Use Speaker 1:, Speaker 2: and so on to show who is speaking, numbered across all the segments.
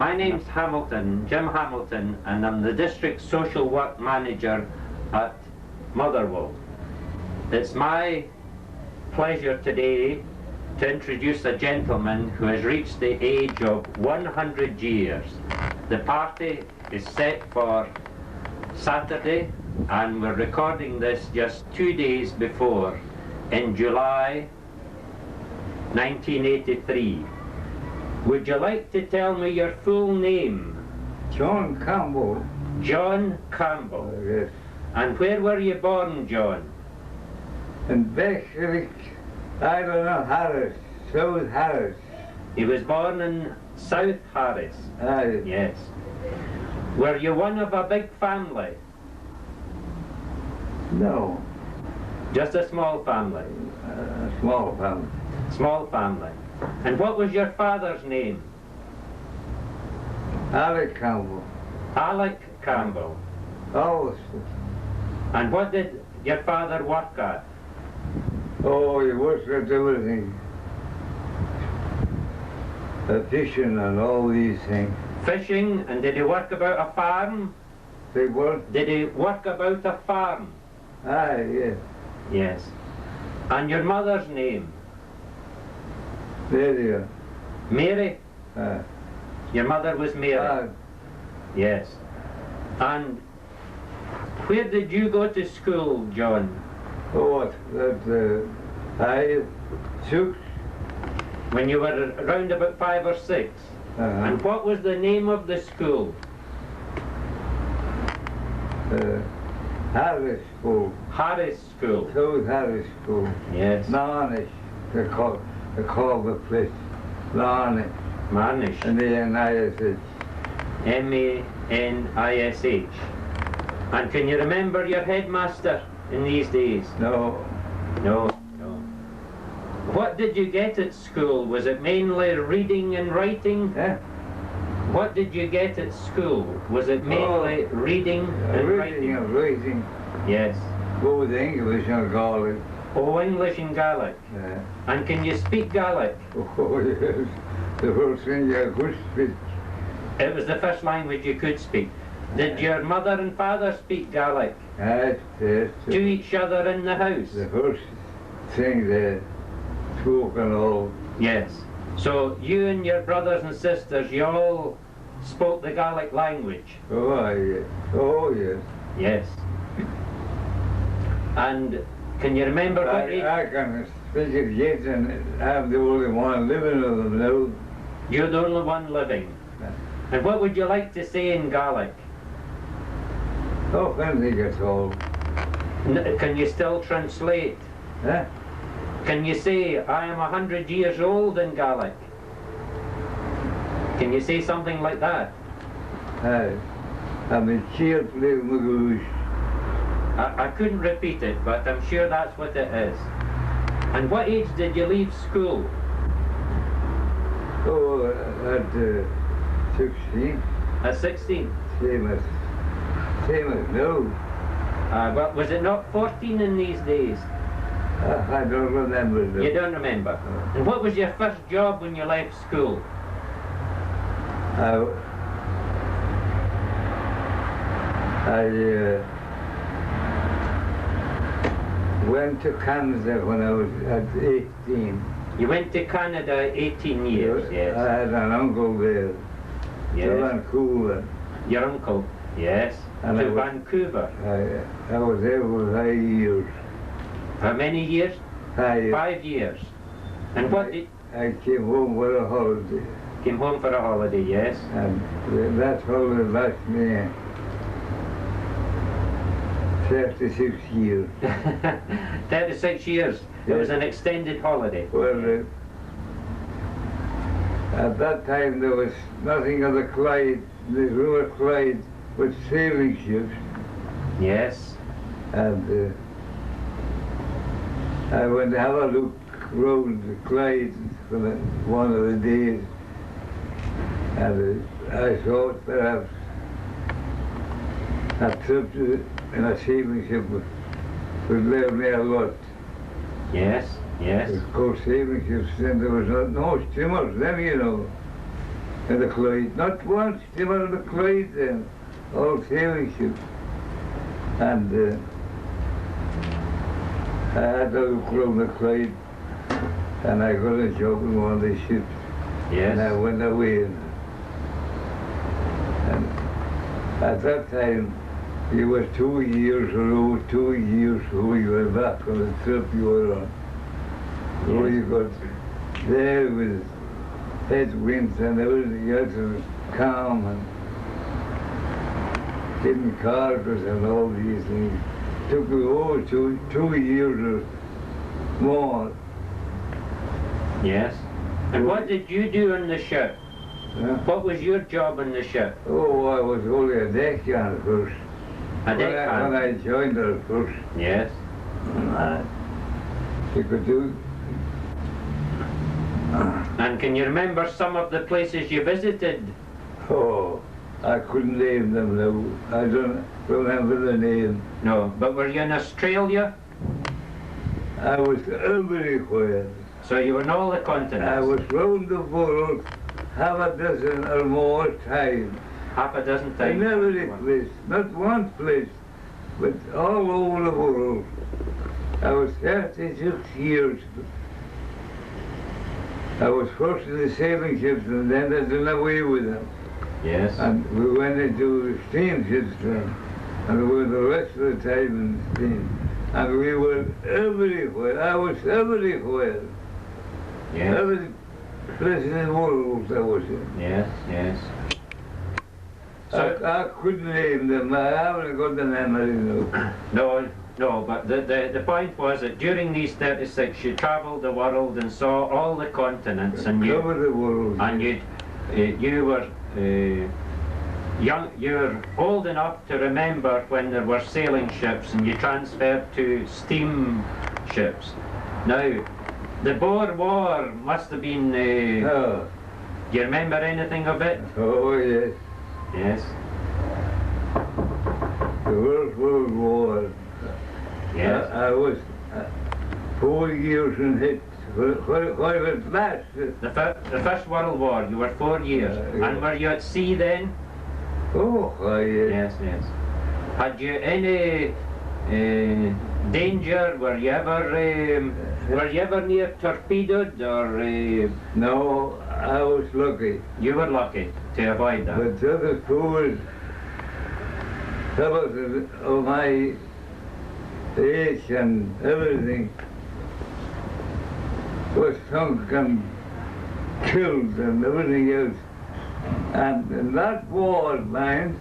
Speaker 1: My name's Hamilton, Jim Hamilton, and I'm the District Social Work Manager at Motherwell. It's my pleasure today to introduce a gentleman who has reached the age of 100 years. The party is set for Saturday, and we're recording this just 2 days before, in July 1983. Would you like to tell me your full name?
Speaker 2: John Campbell.
Speaker 1: John Campbell.
Speaker 2: Yes.
Speaker 1: And where were you born, John?
Speaker 2: In Bellshill, Harris, South Harris.
Speaker 1: He was born in South Harris.
Speaker 2: Aye.
Speaker 1: Yes. Were you one of a big family?
Speaker 2: No.
Speaker 1: Just a small family?
Speaker 2: A small family.
Speaker 1: Small family. And what was your father's name?
Speaker 2: Alec Campbell.
Speaker 1: Alec Campbell.
Speaker 2: Oh,
Speaker 1: And what did your father work at?
Speaker 2: he worked at everything. Fishing and all these things.
Speaker 1: Fishing, and did he work about a farm?
Speaker 2: They worked?
Speaker 1: Did he work about a farm?
Speaker 2: Aye, yes.
Speaker 1: Yes. And your mother's name?
Speaker 2: There.
Speaker 1: Mary?
Speaker 2: Aye.
Speaker 1: Your mother was Mary?
Speaker 2: Aye.
Speaker 1: Yes. And where did you go to school, John?
Speaker 2: Oh, what? I took.
Speaker 1: When you were around about 5 or 6? And what was the name of the school?
Speaker 2: Harris School.
Speaker 1: Harris School.
Speaker 2: South Harris School.
Speaker 1: Yes.
Speaker 2: Lanarkshire, they call the place. Lanarkshire.
Speaker 1: Marnish.
Speaker 2: And the N-I-S-H.
Speaker 1: M-A-N-I-S-H. And can you remember your headmaster in these days?
Speaker 2: No.
Speaker 1: No. What did you get at school? Was it mainly reading and writing?
Speaker 2: Eh?
Speaker 1: What did you get at school? Was it mainly reading and writing?
Speaker 2: Writing.
Speaker 1: Yes.
Speaker 2: Both English and Gaelic.
Speaker 1: Oh, English and Gaelic.
Speaker 2: Yeah.
Speaker 1: And can you speak Gaelic?
Speaker 2: Oh, yes. The first thing I could speak.
Speaker 1: It was the first language you could speak. Did your mother and father speak Gaelic?
Speaker 2: Yes.
Speaker 1: To each other in the house?
Speaker 2: The first thing they spoke and all.
Speaker 1: Yes. So you and your brothers and sisters, you all spoke the Gaelic language?
Speaker 2: Oh, yes. Oh, yes.
Speaker 1: Yes. And can you remember what age?
Speaker 2: I can speak it yet, and I'm the only one living with them now.
Speaker 1: You're the only one living. And what would you like to say in Gaelic?
Speaker 2: Oh, anything at all.
Speaker 1: Can you still translate?
Speaker 2: Eh?
Speaker 1: Can you say, I am 100 years old in Gaelic? Can you say something like that?
Speaker 2: Aye. I'm a cheerfully magoosh.
Speaker 1: I couldn't repeat it, but I'm sure that's what it is. And what age did you leave school?
Speaker 2: Oh, at 16.
Speaker 1: At 16?
Speaker 2: Same as now.
Speaker 1: Well, was it not 14 in these days?
Speaker 2: I don't remember them.
Speaker 1: You don't remember? And what was your first job when you left school?
Speaker 2: I went to Canada when I was at 18.
Speaker 1: You went to Canada 18 years, yes.
Speaker 2: I had an uncle there,
Speaker 1: Yes.
Speaker 2: to Vancouver.
Speaker 1: Your uncle, yes.
Speaker 2: And
Speaker 1: To Vancouver.
Speaker 2: I was there for 5 years.
Speaker 1: How many years?
Speaker 2: 5 years.
Speaker 1: 5 years. And what did...
Speaker 2: I came home for a holiday.
Speaker 1: Came home for a holiday, yes.
Speaker 2: And that holiday lasted me 36 years.
Speaker 1: 36 years. It was an extended holiday.
Speaker 2: Well, at that time there was nothing of the Clyde, the River Clyde, but sailing ships.
Speaker 1: Yes.
Speaker 2: And I went to have a look round the Clyde for one of the days. And I thought perhaps a trip in a sailing ship would learn me a lot.
Speaker 1: Yes, yes.
Speaker 2: Of course, sailing ships, then there was no steamers then, you know. in the Clyde. Not once, they were in the Clyde then, all sailing ships. And I had to look around the Clyde, and I got a job in one of the ships.
Speaker 1: Yes.
Speaker 2: And I went away. And at that time, you were 2 years ago, 2 years ago, you were back on the trip you were on. So you got there with headwinds and everything else, and calm and hidden carpets and all these things. Took me over 2 years or more.
Speaker 1: Yes. And what did you do on the ship?
Speaker 2: Huh?
Speaker 1: What was your job on the ship?
Speaker 2: Oh, I was only a deckhand first.
Speaker 1: A deckhand?
Speaker 2: When I joined her first.
Speaker 1: Yes.
Speaker 2: You could do.
Speaker 1: And can you remember some of the places you visited?
Speaker 2: Oh, I couldn't name them now. I don't remember the name.
Speaker 1: No, but were you in Australia?
Speaker 2: I was everywhere.
Speaker 1: So you were in all the continents?
Speaker 2: I was round the world half a dozen or more times.
Speaker 1: Half a dozen times?
Speaker 2: In every place, not one place, but all over the world. I was 36 years. I was first in the sailing ships and then I done away with them.
Speaker 1: Yes.
Speaker 2: And we went into steamships then. And we were the rest of the time in steam. And we were everywhere. I was everywhere.
Speaker 1: Yes.
Speaker 2: Every place in the world I was in.
Speaker 1: Yes, yes. So,
Speaker 2: I couldn't name them. I haven't got the memory now.
Speaker 1: No, but the point was that during these 36 you travelled the world and saw all the continents, and you
Speaker 2: covered the world.
Speaker 1: And you were young. You were old enough to remember when there were sailing ships, and you transferred to steam ships. Now, the Boer War must have been.
Speaker 2: Oh.
Speaker 1: Do you remember anything of it?
Speaker 2: Oh yes.
Speaker 1: Yes.
Speaker 2: The First World War.
Speaker 1: Yes.
Speaker 2: I was 4 years in it. When it lasted.
Speaker 1: The First World War, you were 4 years.
Speaker 2: Yeah.
Speaker 1: And were you at sea then?
Speaker 2: Oh, yes.
Speaker 1: Yes, yes. Had you any danger? Were you ever near torpedoed or?
Speaker 2: No, I was lucky.
Speaker 1: You were lucky to avoid that.
Speaker 2: But the other poor fellows of my age and everything was sunk and killed and everything else. And in that war, mind,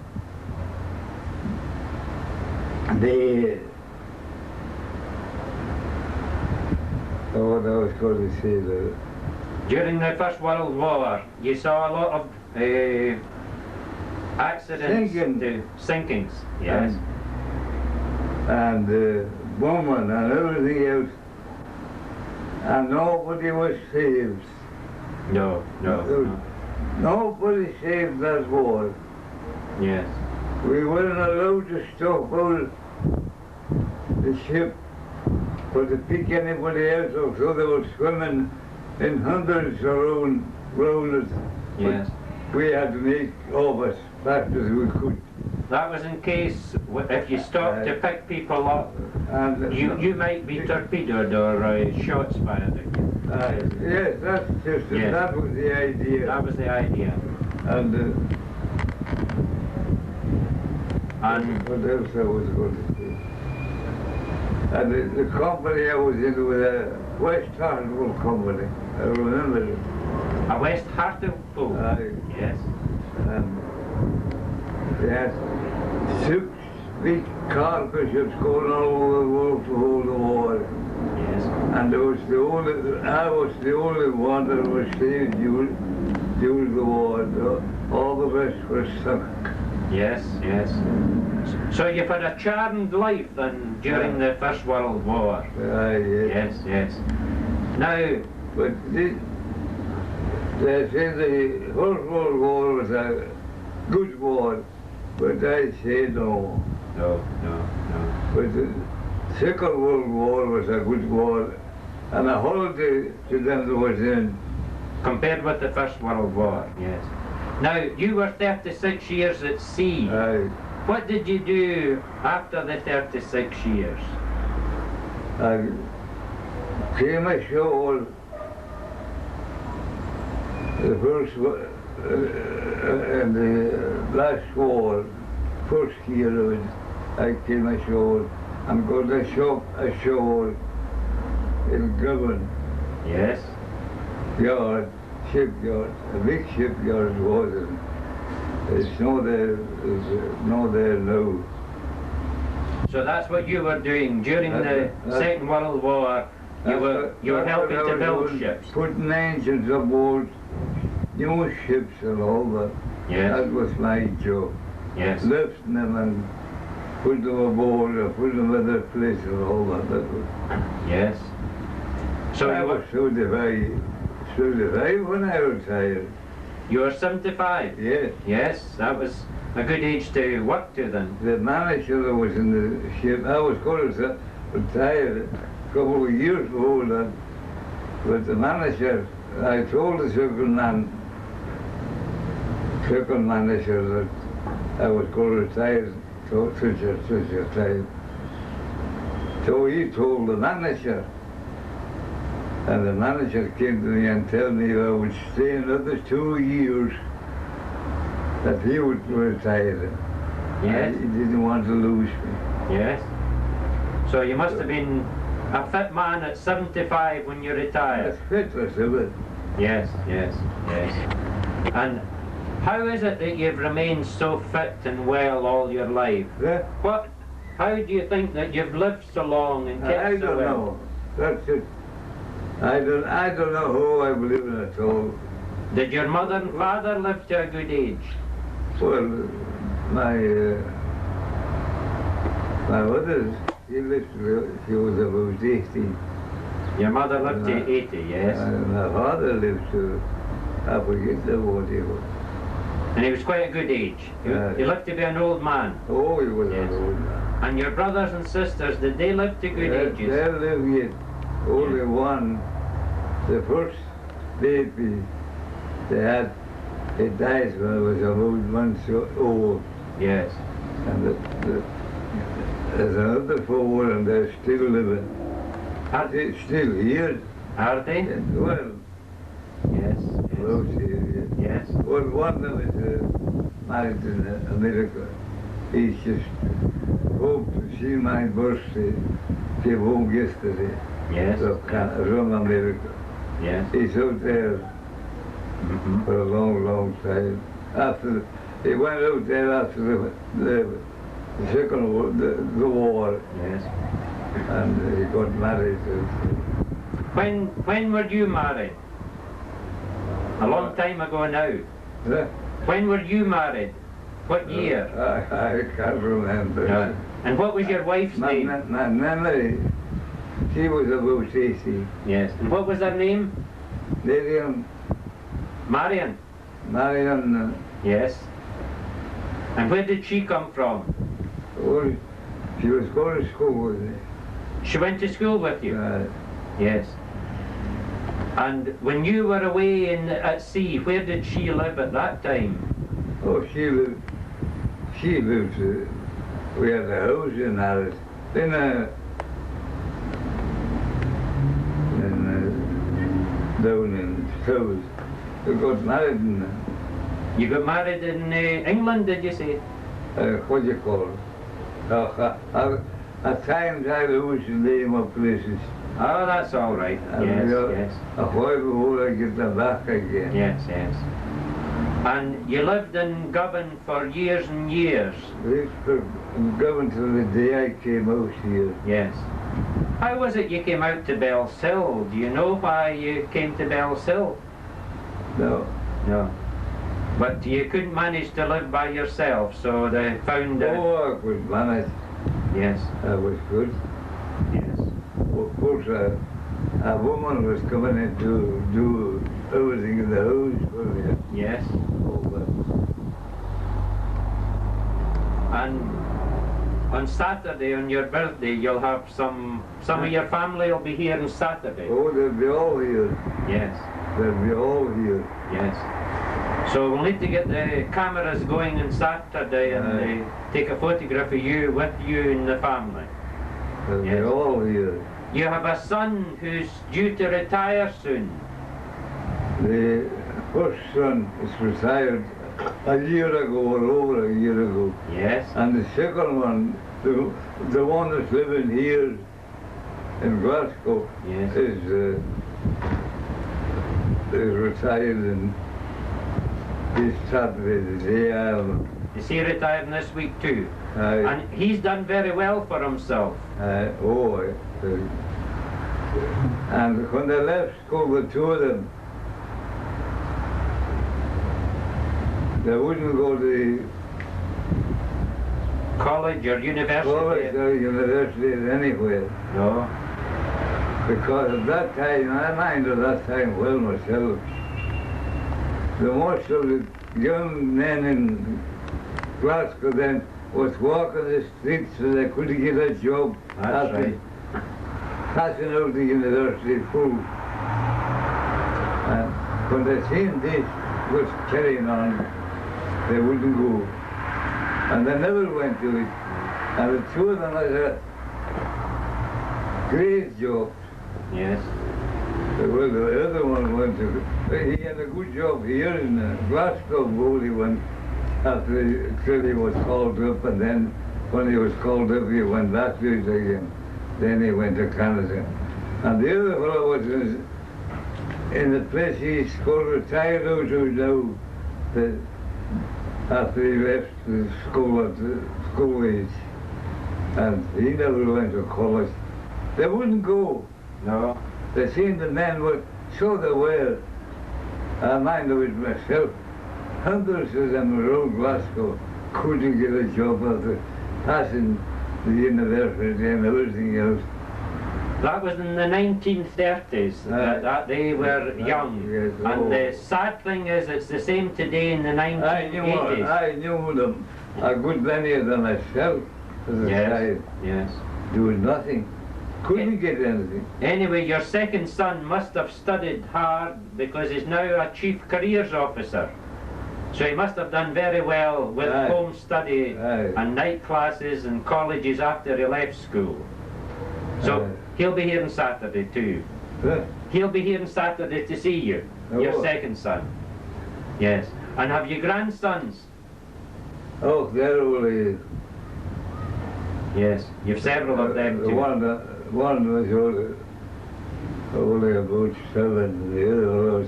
Speaker 2: what I was going to say there.
Speaker 1: During the First World War, you saw a lot of accidents, sinkings. Yes.
Speaker 2: And women and everything else. And nobody was saved.
Speaker 1: No.
Speaker 2: Nobody saved that war.
Speaker 1: Yes.
Speaker 2: We weren't allowed to stop out the ship or to pick anybody else up, so they were swimming in hundreds around us.
Speaker 1: Yes.
Speaker 2: But we had to make off as fast as we could.
Speaker 1: That was in case if you stopped to pick people up,
Speaker 2: and
Speaker 1: you might be torpedoed or shots fired at you.
Speaker 2: Yes, that's just it.
Speaker 1: Yes.
Speaker 2: That was the idea.
Speaker 1: That was the idea.
Speaker 2: And what else I was going to say? And the company I was in was a West Hartlepool company. I remember it.
Speaker 1: A West Hartlepool? Yes.
Speaker 2: And they had 6 big cargo ships going all over the world to hold the water.
Speaker 1: Yes.
Speaker 2: And I was the only one that was saved during the war. All the rest were sunk.
Speaker 1: Yes, yes. So you've had a charmed life then during the First World War?
Speaker 2: Yes.
Speaker 1: Yes. Now,
Speaker 2: but they say the First World War was a good war, but I say no.
Speaker 1: No.
Speaker 2: But the Second World War was a good war, and a holiday to them was in.
Speaker 1: Compared with the First World War, yes. Now, you were 36 years at sea.
Speaker 2: I
Speaker 1: What did you do after the 36 years?
Speaker 2: came ashore the first in the last war, first year of it, I came ashore and got a shop ashore in Govan
Speaker 1: Yes.
Speaker 2: yard, shipyard, a big shipyard was it. It's not there, now.
Speaker 1: So that's what you were doing during the Second World War. You were helping to build ships.
Speaker 2: Putting engines aboard new ships and all that.
Speaker 1: Yes.
Speaker 2: That was my job.
Speaker 1: Yes.
Speaker 2: Lifting them and putting them aboard or putting them in their place and all that. That was,
Speaker 1: Yes. So
Speaker 2: I
Speaker 1: you
Speaker 2: was
Speaker 1: were,
Speaker 2: 75 when I retired.
Speaker 1: you were 75.
Speaker 2: Yes.
Speaker 1: Yes, that was a good age to work to then.
Speaker 2: The manager that was in the ship, I was going to retire a couple of years before that, but the manager, I told the second manager that I was going to retire such a time. So he told the manager, and the manager came to me and told me I would stay another 2 years, that he would retire.
Speaker 1: Yes.
Speaker 2: He didn't want to lose me.
Speaker 1: Yes. So you must have been a fit man at 75 when you retired.
Speaker 2: That's fit, was it?
Speaker 1: Yes, yes, yes. And how is it that you've remained so fit and well all your life?
Speaker 2: Yeah.
Speaker 1: How do you think that you've lived so long and kept
Speaker 2: I
Speaker 1: so
Speaker 2: don't
Speaker 1: well?
Speaker 2: know. That's it. I don't know how I'm living at all.
Speaker 1: Did your mother and father live to a good age?
Speaker 2: Well, my mother, she was about 80.
Speaker 1: Your mother lived to 80, yes.
Speaker 2: My father lived to, I forget what he was.
Speaker 1: And he was quite a good age. He lived to be an old man.
Speaker 2: Oh, he was
Speaker 1: Yes.
Speaker 2: an old man.
Speaker 1: And your brothers and sisters, did they live to good ages?
Speaker 2: They lived yet. Only one, the first baby they had, it died when I was about months old.
Speaker 1: Yes.
Speaker 2: And there's another four and they're still living. They're still here.
Speaker 1: Are they?
Speaker 2: Well,
Speaker 1: Yes.
Speaker 2: close here, yes.
Speaker 1: Yes.
Speaker 2: Well, one of them is married in America. He's just hoped to see my birthday. Came home yesterday.
Speaker 1: Yes.
Speaker 2: From America.
Speaker 1: Yes.
Speaker 2: He's out there for a long, long time. He went out there after the second war, the war,
Speaker 1: Yes.
Speaker 2: and he got married.
Speaker 1: When were you married? A long time ago now.
Speaker 2: Yeah.
Speaker 1: When were you married? What year?
Speaker 2: I can't remember.
Speaker 1: And what was your wife's name?
Speaker 2: My memory, she was about 80.
Speaker 1: Yes. And what was her name?
Speaker 2: Marion,
Speaker 1: Marion. Yes. And where did she come from?
Speaker 2: oh, she was going to school with me.
Speaker 1: She went to school with you? Yes. And when you were away at sea, where did she live at that time?
Speaker 2: Oh, she lived, we had a house in Harris. Then down in South. We got married in,
Speaker 1: You got married in England, did you say?
Speaker 2: what do you call it? At times I lose the name of places.
Speaker 1: Oh, that's all right. Yes, yes.
Speaker 2: A while before I get them back again.
Speaker 1: Yes, yes. And you lived in Govan for years and years?
Speaker 2: I'm going to the day I came out here.
Speaker 1: Yes. How was it you came out to Bellshill? Do you know why you came to Bellshill?
Speaker 2: No.
Speaker 1: No. But you couldn't manage to live by yourself, so they found
Speaker 2: Oh, I could manage.
Speaker 1: Yes.
Speaker 2: I was good.
Speaker 1: Yes.
Speaker 2: Of course, a woman was coming in to do everything in the house for me.
Speaker 1: Yes.
Speaker 2: All that.
Speaker 1: And on Saturday, on your birthday, you'll have some of your family will be here on Saturday.
Speaker 2: Oh, they'll be all here.
Speaker 1: Yes.
Speaker 2: They'll be all here.
Speaker 1: Yes. So we'll need to get the cameras going on Saturday and take a photograph of you with you and the family.
Speaker 2: They'll be
Speaker 1: Yes.
Speaker 2: all here.
Speaker 1: You have a son who's due to retire soon.
Speaker 2: The first son is retired a year ago or over a year ago.
Speaker 1: Yes.
Speaker 2: And the second one, the one that's living here in Glasgow,
Speaker 1: Yes.
Speaker 2: is retired, and he's Saturday, the day Ireland.
Speaker 1: Is he retiring this week too?
Speaker 2: And
Speaker 1: And he's done very well for himself.
Speaker 2: and when they left school, the two of them, they wouldn't go to
Speaker 1: College or university?
Speaker 2: college or university anywhere.
Speaker 1: No.
Speaker 2: Because at that time, I mind at that time well myself, the most of the young men in Glasgow then was walking the streets so they couldn't get a job
Speaker 1: That's
Speaker 2: after
Speaker 1: right.
Speaker 2: passing out the university full. And when they seen this was carrying on, they wouldn't go. And they never went to it. And the two of them had a great job.
Speaker 1: Yes.
Speaker 2: Well, the other one went to, he had a good job here in Glasgow, only when after he was called up, and then when he was called up, he went back to it again. Then he went to Canada. And the other fellow was in the place he's called retired out of now, after he left the school at the school age. And he never went to college. They wouldn't go.
Speaker 1: No.
Speaker 2: They seen the men were so they were. I mind it was myself. Hundreds of them around Glasgow couldn't get a job after passing the university and everything else.
Speaker 1: That was in the 1930s that they were young.
Speaker 2: Yes,
Speaker 1: And the sad thing is, it's the same today in the 1980s.
Speaker 2: I knew them, a good many of them myself, as a
Speaker 1: Yes,
Speaker 2: child,
Speaker 1: yes.
Speaker 2: doing nothing. Couldn't get anything.
Speaker 1: Anyway, your second son must have studied hard because he's now a chief careers officer. So he must have done very well with
Speaker 2: Aye.
Speaker 1: home study
Speaker 2: Aye.
Speaker 1: and night classes and colleges after he left school. So
Speaker 2: Aye.
Speaker 1: he'll be here on Saturday too.
Speaker 2: Huh?
Speaker 1: He'll be here on Saturday to see you, your
Speaker 2: Oh.
Speaker 1: second son. Yes. And have you grandsons?
Speaker 2: Oh, they're only,
Speaker 1: Yes. You've several of them
Speaker 2: the
Speaker 1: too.
Speaker 2: one was only about 7, the other was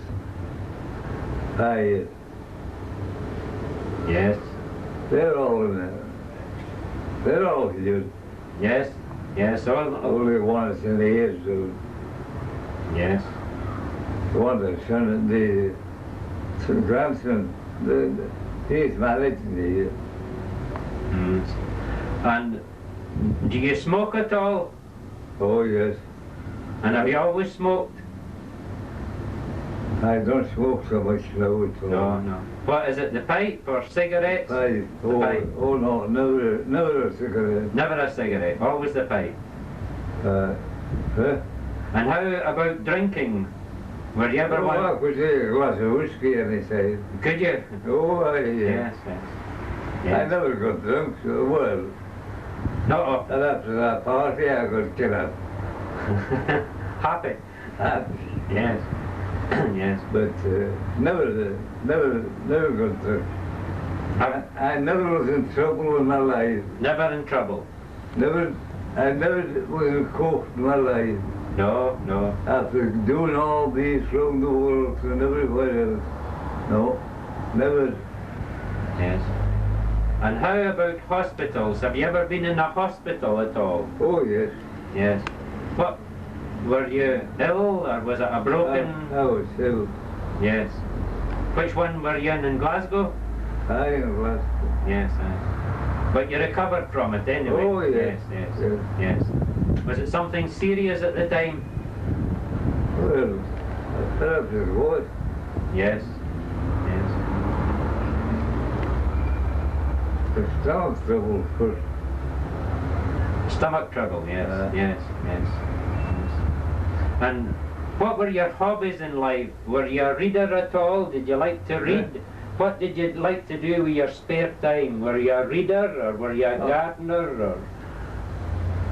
Speaker 2: 5.
Speaker 1: Yes.
Speaker 2: They're all in there. They're all here.
Speaker 1: Yes. Yes. All.
Speaker 2: Only one is in the age of
Speaker 1: Yes.
Speaker 2: one the son, the grandson, he's married to me.
Speaker 1: Mm. And do you smoke at all?
Speaker 2: Oh yes.
Speaker 1: And have you always smoked?
Speaker 2: I don't smoke so much now at all.
Speaker 1: No, no. What is it, the pipe or cigarettes?
Speaker 2: Pipe.
Speaker 1: The pipe.
Speaker 2: Oh no, never a cigarette.
Speaker 1: Never a cigarette, always the pipe.
Speaker 2: Huh?
Speaker 1: And how about drinking? Were you ever
Speaker 2: Oh,
Speaker 1: one?
Speaker 2: I could take a glass of whiskey any time.
Speaker 1: Could you?
Speaker 2: Oh,
Speaker 1: Yes, yes.
Speaker 2: I
Speaker 1: Yes.
Speaker 2: never got drunk, so well.
Speaker 1: Not often.
Speaker 2: And after that party, I got killed up.
Speaker 1: Happy. Yes. Yes.
Speaker 2: But never got drunk. I never was in trouble in my life.
Speaker 1: Never in trouble.
Speaker 2: I never was in court in my life.
Speaker 1: No, no.
Speaker 2: After doing all these from the world and everywhere else. No, never.
Speaker 1: Yes. And how about hospitals? Have you ever been in a hospital at all?
Speaker 2: Oh yes.
Speaker 1: Yes. What? Were you ill or was it a broken?
Speaker 2: I was ill.
Speaker 1: Yes. Which one were you in Glasgow?
Speaker 2: I am Glasgow.
Speaker 1: Yes, aye. But you recovered from it anyway?
Speaker 2: Oh yes.
Speaker 1: Yes, yes,
Speaker 2: Yes.
Speaker 1: yes. Was it something serious at the time?
Speaker 2: Well, perhaps it was.
Speaker 1: Yes. Yes.
Speaker 2: The stomach trouble first.
Speaker 1: Stomach trouble, yes, yes, yes, yes. And What were your hobbies in life? Were you a reader at all? Did you like to read? What did you like to do with your spare time? Were you a reader, or were you a gardener, or?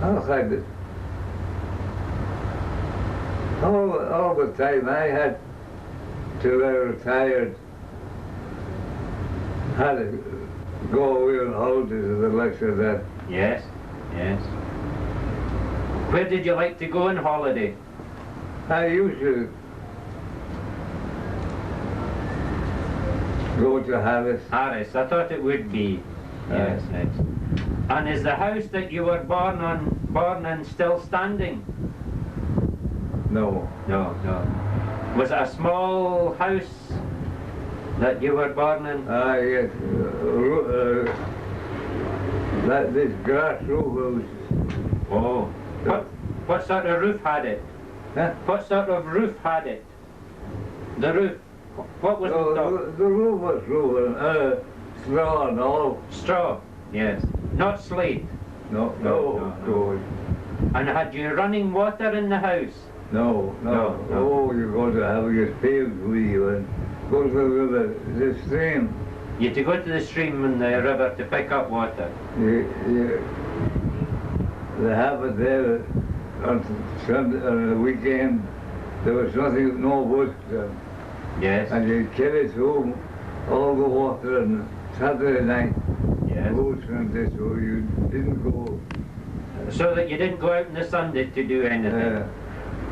Speaker 2: I had it. All the time I had till I retired, had to go away on holidays to the likes of that.
Speaker 1: Yes, yes. Where did you like to go on holiday?
Speaker 2: I used to go to Harris.
Speaker 1: Harris, I thought it would be. Yes, yes. And is the house that you were born in still standing?
Speaker 2: No.
Speaker 1: No, no. Was it a small house that you were born in?
Speaker 2: Yes. This grass roof house.
Speaker 1: Oh. What sort of roof had it?
Speaker 2: Huh?
Speaker 1: What sort of roof had it? The roof. What was the top?
Speaker 2: The roof was straw and all.
Speaker 1: Straw, yes. Not slate.
Speaker 2: No.
Speaker 1: And had you running water in the house?
Speaker 2: No. Oh, you're going to have your paved with you and go to the river, the stream.
Speaker 1: You had to go to the stream and the river to pick up water.
Speaker 2: They have it there on Sunday, on the weekend. There was nothing, no work done.
Speaker 1: Yes.
Speaker 2: And you carry it home, all the water on Saturday night.
Speaker 1: Yes.
Speaker 2: And this, so you didn't go.
Speaker 1: So that you didn't go out on the Sunday to do anything.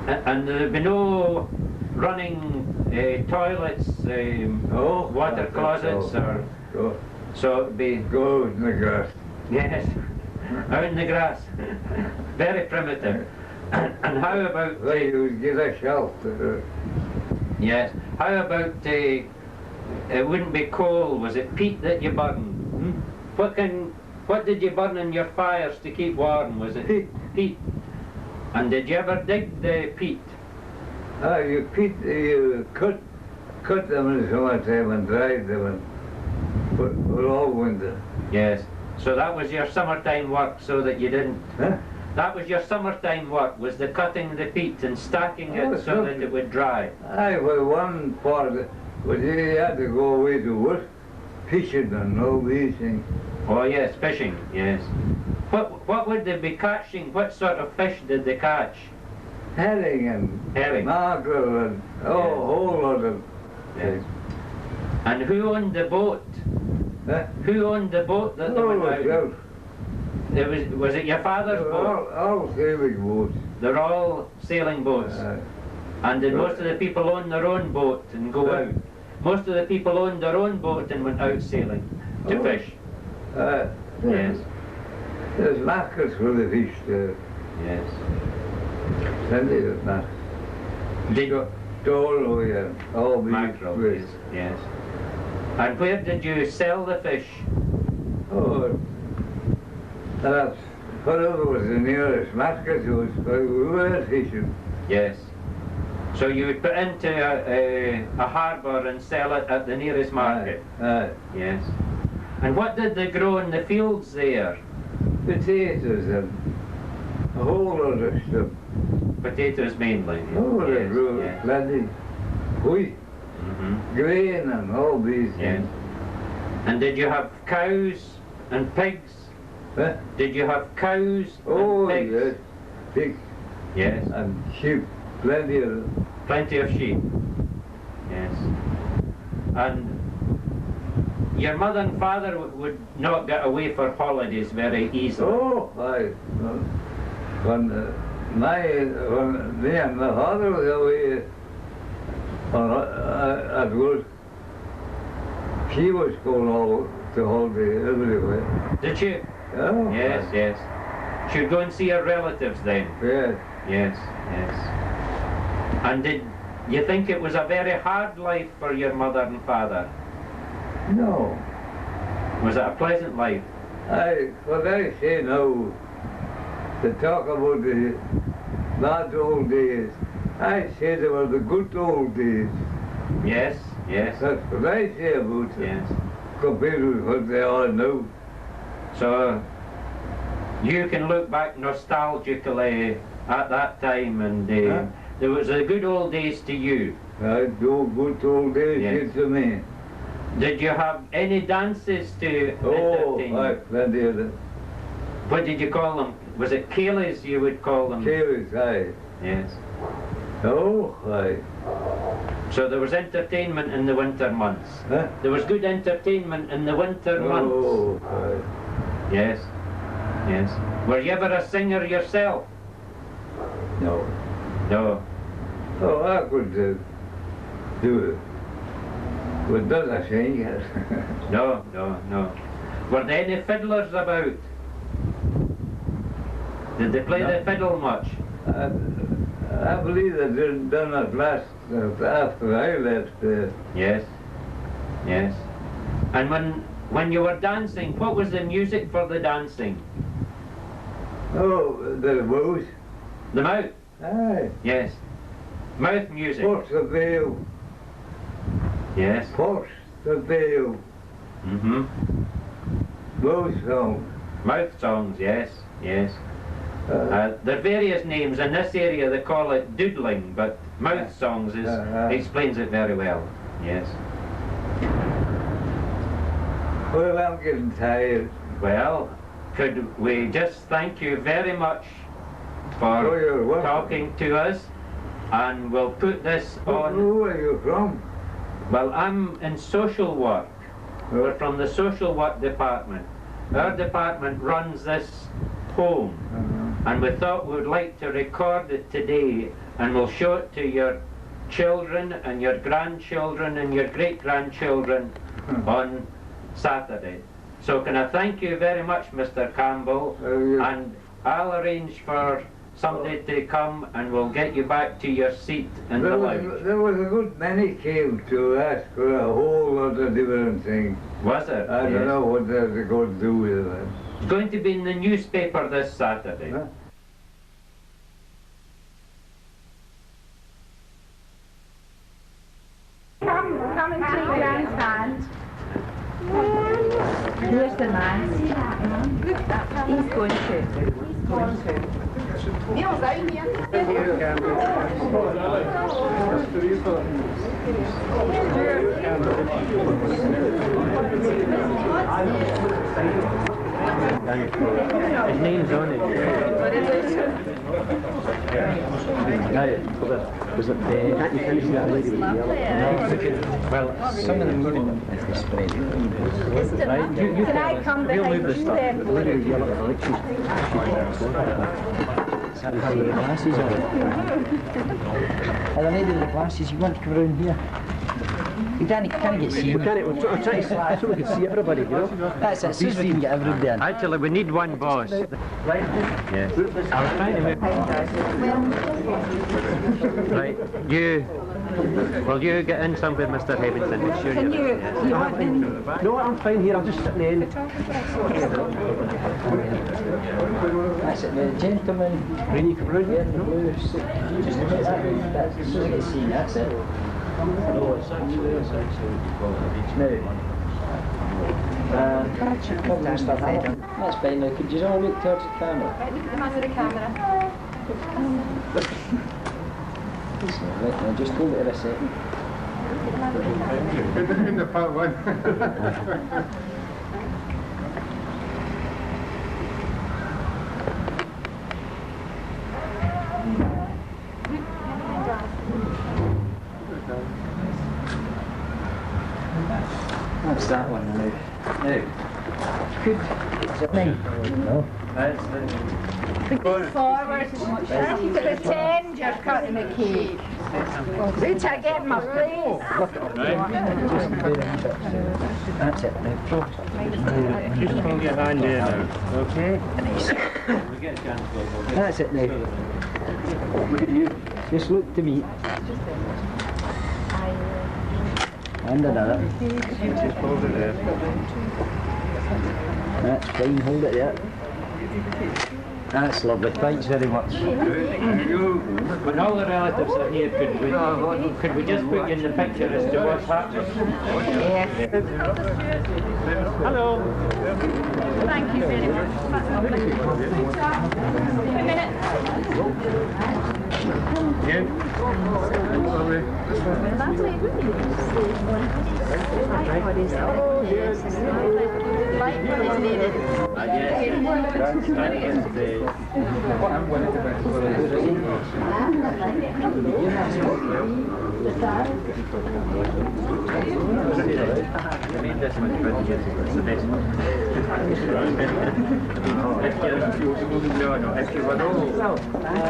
Speaker 1: And there'd be no running toilets, water closets, or so it'd be.
Speaker 2: Go out in the grass.
Speaker 1: Yes, out in the grass. Very primitive. And how about?
Speaker 2: Well, you would get a shelter.
Speaker 1: Yes. How about? It wouldn't be coal. Was it peat that you burned? What did you burn in your fires to keep warm? Was it peat? And did you ever dig the peat? You cut them in summertime and dried them and put all winter. Yes. So that was your summertime work, so that you didn't.
Speaker 2: Huh?
Speaker 1: That was your summertime work, was the cutting the peat and stacking it so that it would dry.
Speaker 2: Well, one part, but you had to go away to work, fishing and all these things.
Speaker 1: Oh yes, fishing, yes. What would they be catching? What sort of fish did they catch?
Speaker 2: Herring and mackerel and a whole lot of
Speaker 1: yes. And who owned the boat?
Speaker 2: Huh?
Speaker 1: Who owned the boat that they went out? Was it your father's boat?
Speaker 2: All sailing boats.
Speaker 1: They're all sailing boats. And did most of the people own their own boat and go out? Most of the people owned their own boat and went out sailing to fish. Yes.
Speaker 2: There's markets for the fish there.
Speaker 1: Yes.
Speaker 2: Plenty of markets. Dolly and all these
Speaker 1: mackerel, yes. And where did you sell the fish?
Speaker 2: Oh, that's whatever was the nearest market was, but we were fishing.
Speaker 1: Yes. So you would put into a harbour and sell it at the nearest market? Yes. And what did they grow in the fields there?
Speaker 2: Potatoes and a whole lot of stuff.
Speaker 1: Potatoes mainly?
Speaker 2: Oh, they grew plenty. Wheat, grain and all these things.
Speaker 1: And did you have cows and pigs?
Speaker 2: Huh?
Speaker 1: Did you have cows and pigs?
Speaker 2: Yes, pigs.
Speaker 1: Yes.
Speaker 2: And sheep, plenty of them.
Speaker 1: Plenty of sheep. Yes. And your mother and father would not get away for holidays very easily.
Speaker 2: Oh, when me and my father was away at work, she was going all to holiday everywhere.
Speaker 1: Did she?
Speaker 2: Oh,
Speaker 1: yes, yes. She'd go and see her relatives then?
Speaker 2: Yes.
Speaker 1: Yes, yes. And did you think it was a very hard life for your mother and father?
Speaker 2: No.
Speaker 1: Was it a pleasant life?
Speaker 2: What I say now, to talk about the bad old days, I say they were the good old days.
Speaker 1: Yes, yes.
Speaker 2: That's what I say about them.
Speaker 1: Yes.
Speaker 2: Compared with what they are now.
Speaker 1: So you can look back nostalgically at that time and there was the good old days to you.
Speaker 2: Good old days
Speaker 1: Yes.
Speaker 2: to me.
Speaker 1: Did you have any dances to
Speaker 2: Oh,
Speaker 1: entertain
Speaker 2: I
Speaker 1: you?
Speaker 2: plenty of them.
Speaker 1: What did you call them? Was it Kayleys you would call them?
Speaker 2: Kayleys, aye.
Speaker 1: Yes.
Speaker 2: Oh, aye.
Speaker 1: So there was entertainment in the winter months.
Speaker 2: Huh?
Speaker 1: There was good entertainment in the winter months.
Speaker 2: Oh, aye.
Speaker 1: Yes. Yes. Were you ever a singer yourself?
Speaker 2: No.
Speaker 1: No.
Speaker 2: Oh, I could do it. But not a singer.
Speaker 1: No, no, no. Were there any fiddlers about? Did they play the fiddle much?
Speaker 2: I believe they didn't done it last after I left there.
Speaker 1: Yes. Yes. And when you were dancing, what was the music for the dancing?
Speaker 2: Oh, the mouse.
Speaker 1: The mouth?
Speaker 2: Aye.
Speaker 1: Yes. Mouth music?
Speaker 2: Force the veil.
Speaker 1: Yes.
Speaker 2: Force the veil.
Speaker 1: Mm-hmm.
Speaker 2: Those songs.
Speaker 1: Mouth songs, yes, yes. There are various names. In this area they call it doodling, but mouth songs explains it very well, yes.
Speaker 2: Well, I'm getting tired.
Speaker 1: Well, could we just thank you very much for
Speaker 2: you're welcome.
Speaker 1: talking to us, and we'll put this on.
Speaker 2: Who are you from?
Speaker 1: Well, I'm in social work. We're from the social work department. Our department runs this home, and we thought we would like to record it today, and we'll show it to your children and your grandchildren and your great-grandchildren on Saturday. So can I thank you very much, Mr. Campbell, and I'll arrange for somebody to come and we'll get you back to your seat in the lounge.
Speaker 2: There was a good many came to ask for a whole lot of different things.
Speaker 1: Was it?
Speaker 2: I don't know what they're going to do with it.
Speaker 1: It's going to be in the newspaper this Saturday.
Speaker 2: Huh?
Speaker 3: Come and shake Gran's hand. Here's the man. He's going to. Neil's out here.
Speaker 1: His name's on it.
Speaker 3: What is it?
Speaker 4: Was it can't you finish that lady with the yellow?
Speaker 1: Well,
Speaker 4: Some of them even if they spread. Right?
Speaker 3: Can I come
Speaker 4: We'll
Speaker 3: behind
Speaker 4: move the
Speaker 3: you
Speaker 4: stuff.
Speaker 3: then?
Speaker 4: The lady with the yellow collection. Is that the lady with the glasses on? The lady with the glasses, you want to come around here? You can't get seen.
Speaker 5: We're trying to slide so we can see everybody, you know?
Speaker 4: That's it, as soon as we can get everybody in.
Speaker 1: actually, we need one boss. Yes. I was trying to move. Right, you. Will you get in somewhere, Mr. Hebbington? Sure
Speaker 3: Can you want in?
Speaker 5: No, I'm fine here, I'm just sitting in.
Speaker 4: That's it, the gentleman
Speaker 5: When you come round
Speaker 4: wearing the blue suit. Just look at that, that's as soon as I get seen, that's it.
Speaker 1: No, it's actually
Speaker 4: That's fine now, could you all look towards the camera?
Speaker 3: Right, look at the man with the camera.
Speaker 4: Right, now just hold it a second.
Speaker 2: In the part one.
Speaker 4: That's that one now. Now, could... No.
Speaker 3: Forward to the tend you're cutting the cake. Reach, I get my place.
Speaker 4: That's it, now.
Speaker 5: Just hold your hand there now, okay?
Speaker 4: That's it now. Look at you. Just look to me. And another.
Speaker 5: Just hold it there.
Speaker 4: That's fine, hold it there. That's lovely, thanks very much.
Speaker 1: When all the relatives are here, could we just put you in the picture as to what's happening?
Speaker 3: Yes.
Speaker 1: Hello.
Speaker 3: Thank you very much. That's lovely. 2 minutes.
Speaker 5: Yeah.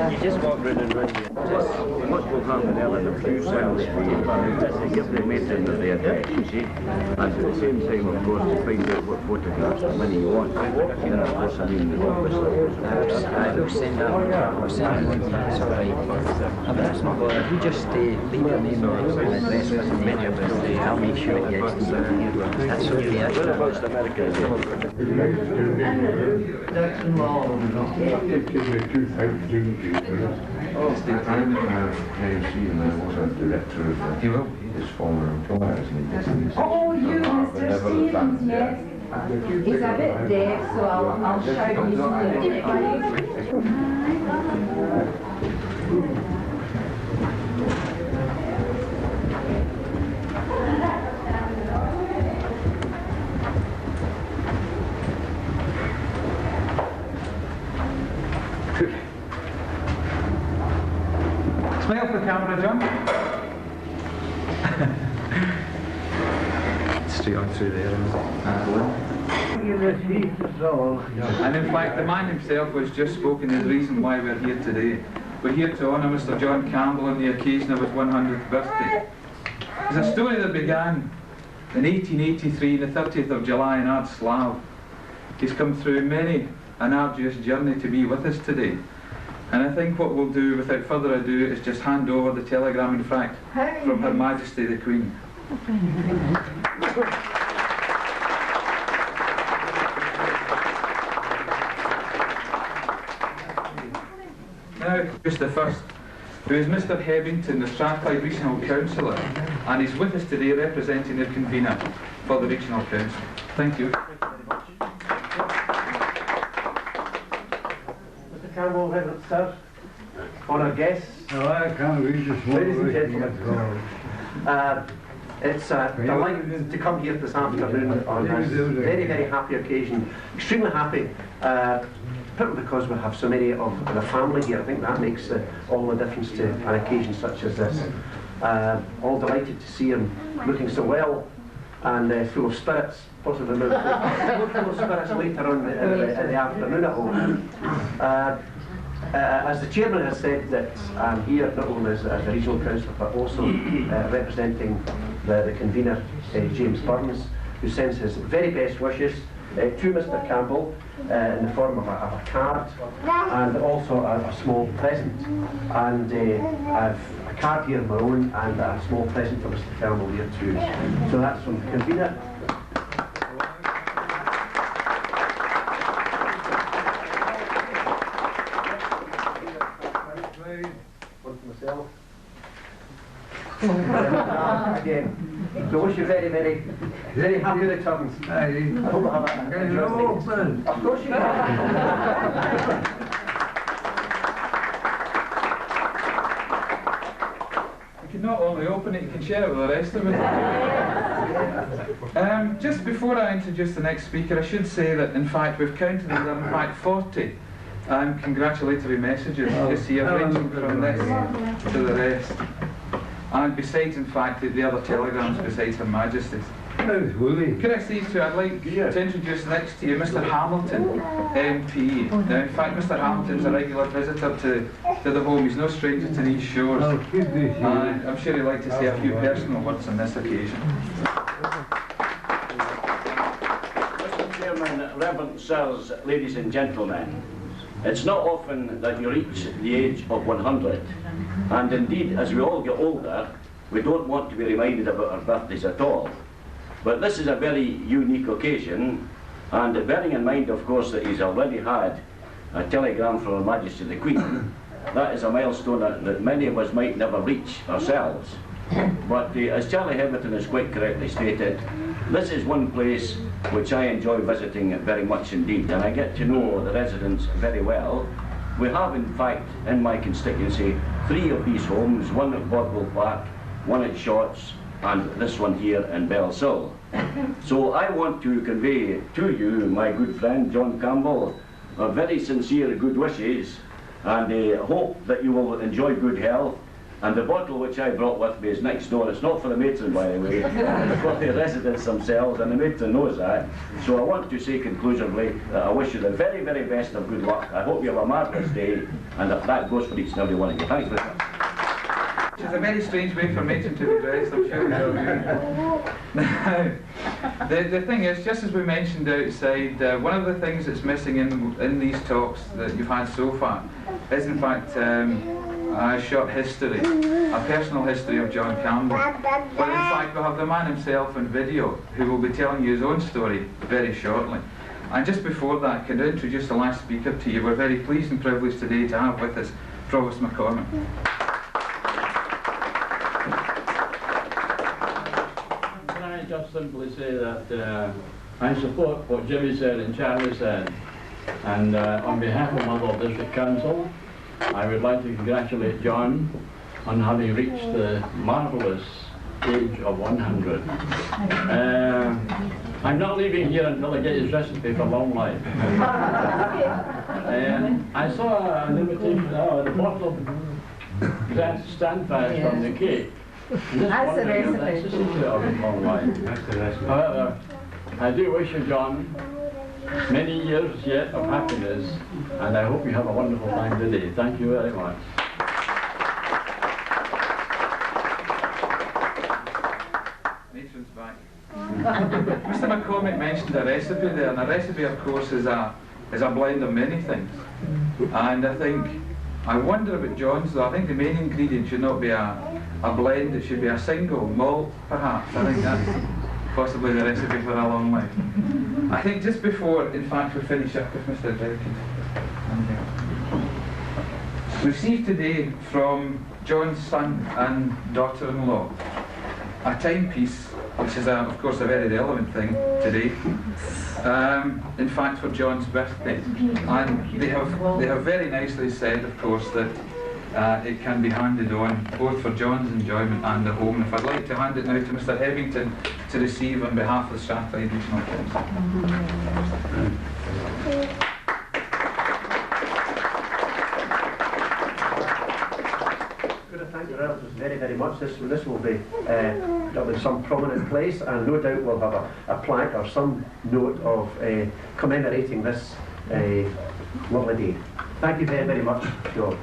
Speaker 5: You just walk round and round here. What will happen there in a few cells for you is give the method of the attack, you see. And at the same time, of course, to find out what photographs and money you want. You know, of course, I mean,
Speaker 4: I will send that one. I'll send one. That's all right. But that's not bad. If you just leave your name and address with me, I'll make sure it gets to you. That's okay.
Speaker 5: Whereabouts in America is it?
Speaker 6: His former employers and he business.
Speaker 3: Oh, you, Mr. Stevens, yes. He's a bit deaf, so I'll show
Speaker 7: Smile for the camera, John. Straight on through there. And in fact, the man himself was just spoken as the reason why we're here today. We're here to honour Mr. John Campbell on the occasion of his 100th birthday. It's a story that began in 1883, the 30th of July in Ardslav. He's come through many an arduous journey to be with us today. And I think what we'll do, without further ado, is just hand over the telegram, in fact, from Her Majesty the Queen. Now, just the first, who is Mr. Hebbington, the Strathclyde Regional Councillor, and he's with us today representing the convener for the Regional Council. Thank you.
Speaker 5: Campbell, Reverend Sir, honoured guests.
Speaker 2: No, I can't read the small.
Speaker 5: Ladies and gentlemen, it's a delight to come here this afternoon on this very, very happy occasion. Extremely happy, partly because we have so many of the family here. I think that makes all the difference to an occasion such as this. All delighted to see him looking so well and full of spirits. Possibly more full of spirits later on in the afternoon at home. As the chairman has said, that I'm here not only as a regional councillor but also representing the convener, James Burns, who sends his very best wishes to Mr. Campbell in the form of a card and also a small present. And I've a card here of my own and a small present for Mr. Campbell here too. So that's from the convener. One for myself. Again. So wish you very, very, very happy returns. I hope I have a interesting. Of course you can.
Speaker 7: You can not only open it, you can share it with the rest of it. Just before I introduce the next speaker, I should say that in fact we've counted there are in fact 40 congratulatory messages this year, ranging from this to the rest. And besides, in fact, the other telegrams besides Her Majesty's. Could I say to you, I'd like to introduce next to you Mr. Hamilton, MP. Now, in fact, Mr. Hamilton's a regular visitor to the home. He's no stranger to these shores. And I'm sure he'd like to say a few personal words on this occasion.
Speaker 8: Mr. Chairman, Reverend Sirs, ladies and gentlemen, it's not often that you reach the age of 100, and indeed, as we all get older, we don't want to be reminded about our birthdays at all. But this is a very unique occasion, and bearing in mind, of course, that he's already had a telegram from Her Majesty the Queen, that is a milestone that many of us might never reach ourselves. But as Charlie Heberton has quite correctly stated, this is one place which I enjoy visiting very much indeed, and I get to know the residents very well. we have in fact in my constituency 3 of these homes, one at Bodwell Park, one at Shotts, and this one here in Bellshill. So I want to convey to you, my good friend John Campbell, very sincere good wishes, and hope that you will enjoy good health. And the bottle which I brought with me is next door. It's not for the matron, by the way. It's for the residents themselves, and the matron knows that. So I want to say conclusively that I wish you the very, very best of good luck. I hope you have a marvellous day, and that goes for each and every one of you. Thanks very much.
Speaker 7: It's a very strange way for matron to be dressed, I'm sure. Now, the thing is, just as we mentioned outside, one of the things that's missing in these talks that you've had so far is in fact a short history, a personal history of John Campbell. But in fact we'll have the man himself on video who will be telling you his own story very shortly. And just before that, can I introduce the last speaker to you? We're very pleased and privileged today to have with us Provost McCormick.
Speaker 9: Can I just simply say that I support what Jimmy said and Charlie said, and on behalf of Motherwell District Council, I would like to congratulate John on having reached the marvellous age of 100. I'm not leaving here until I get his recipe for long life. I saw an invitation, the bottle of Standfast from the cake.
Speaker 3: That's the recipe.
Speaker 9: That's the secret of long life.
Speaker 6: That's the recipe.
Speaker 9: However, I do wish you, John, many years yet of happiness, and I hope you have a wonderful time today. Thank you very much.
Speaker 7: Matron's back. Mr. McCormick mentioned a recipe there, and a recipe, of course, is a blend of many things. And I wonder about John's though. I think the main ingredient should not be a blend, it should be a single malt, perhaps. I think that's possibly the recipe for a long life. I think just before, in fact, we finish up with Mr. Jenkins. Received today from John's son and daughter-in-law a timepiece, which is, of course, a very relevant thing today. In fact, for John's birthday, and they have very nicely said, of course, that it can be handed on both for John's enjoyment and the home. If I'd like to hand it now to Mr. Evington to receive on behalf of the Strathclyde Regional Council.
Speaker 5: Thank the relatives very, very much. This will be up in some prominent place, and no doubt we'll have a plaque or some note of commemorating this lovely day. Thank you very, very much, John.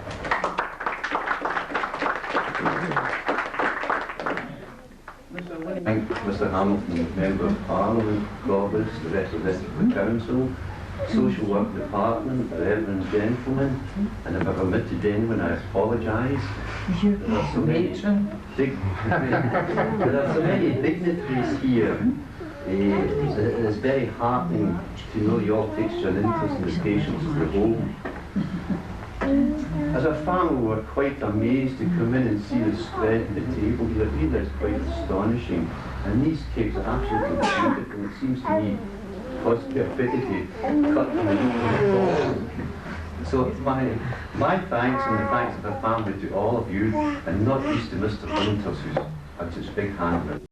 Speaker 6: Thank Mr. Hamilton, Member of Parliament, Govan, the residents of the Council, Social Work Department, the Reverend Gentlemen, and if I've omitted anyone, I apologise. There are so many dignitaries here. It's very heartening to know you all take such an interest in the patients of the home. As a family, we were quite amazed to come in and see the spread at the table here. Really, it's quite astonishing. And these cakes are absolutely beautiful. It seems to me perfectly cut from the So my thanks and the thanks of the family to all of you, and not least to Mr. Winters, who's had such big hand in it.